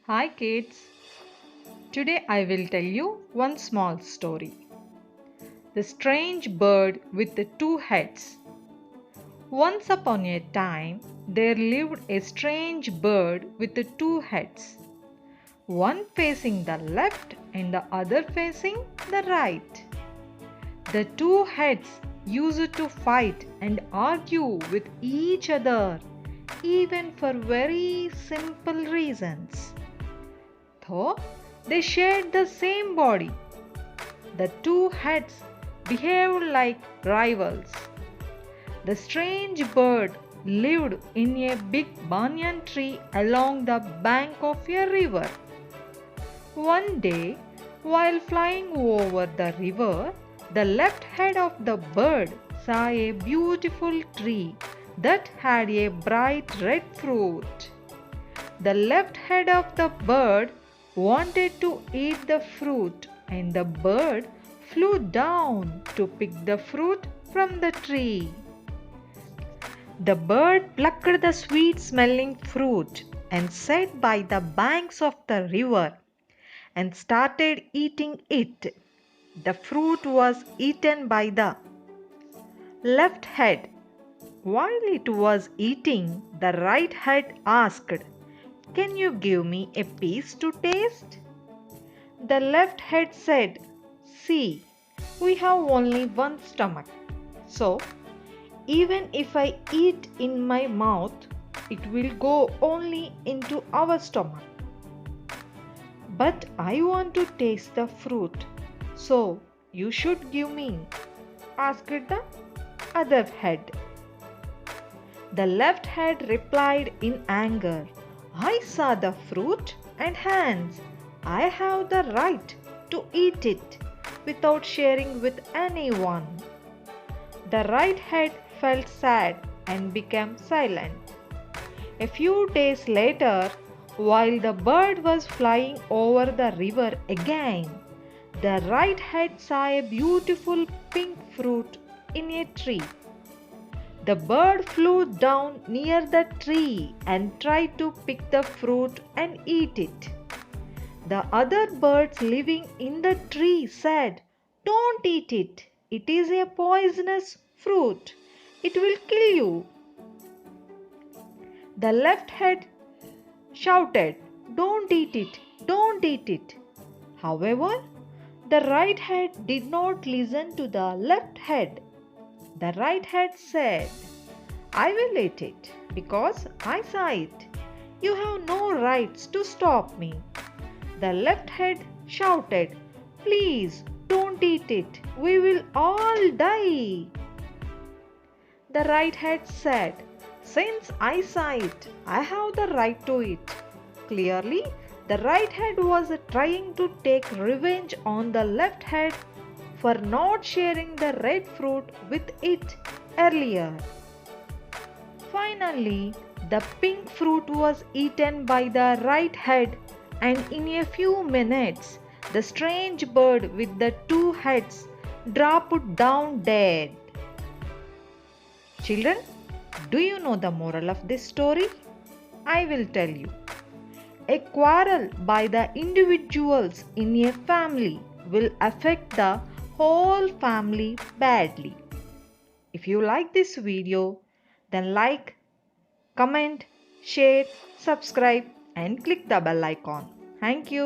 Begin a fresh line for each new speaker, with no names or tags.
Hi kids, today I will tell you one small story. The strange bird with the two heads. Once upon a time, there lived a strange bird with the two heads, one facing the left and the other facing the right. The two heads used to fight and argue with each other, even for very simple reasons. Though they shared the same body, the two heads behaved like rivals. The strange bird lived in a big banyan tree along the bank of a river. One day, while flying over the river, the left head of the bird saw a beautiful tree that had a bright red fruit. The left head of the bird wanted to eat the fruit, and the bird flew down to pick the fruit from the tree. The bird plucked the sweet smelling fruit and sat by the banks of the river and started eating it. The fruit was eaten by the left head. While it was eating, the right head asked, "Can you give me a piece to taste?" The left head said, "See, we have only one stomach. So, even if I eat in my mouth, it will go only into our stomach. But I want to taste the fruit, so you should give me," asked the other head. The left head replied in anger, "I saw the fruit and hands. I have the right to eat it without sharing with anyone." The right head felt sad and became silent. A few days later, while the bird was flying over the river again, the right head saw a beautiful pink fruit in a tree. The bird flew down near the tree and tried to pick the fruit and eat it. The other birds living in the tree said, "Don't eat it. It is a poisonous fruit. It will kill you." The left head shouted, "Don't eat it. Don't eat it." However, the right head did not listen to the left head. The right head said, "I will eat it because I saw it. You have no rights to stop me." The left head shouted, "Please don't eat it. We will all die." The right head said, "Since I saw it, I have the right to it." Clearly, the right head was trying to take revenge on the left head for not sharing the red fruit with it earlier. Finally, the pink fruit was eaten by the right head, and in a few minutes, the strange bird with the two heads dropped down dead. Children, do you know the moral of this story? I will tell you. A quarrel by the individuals in a family will affect the whole family badly. If you like this video, then like, comment, share, subscribe and click the bell icon. Thank you.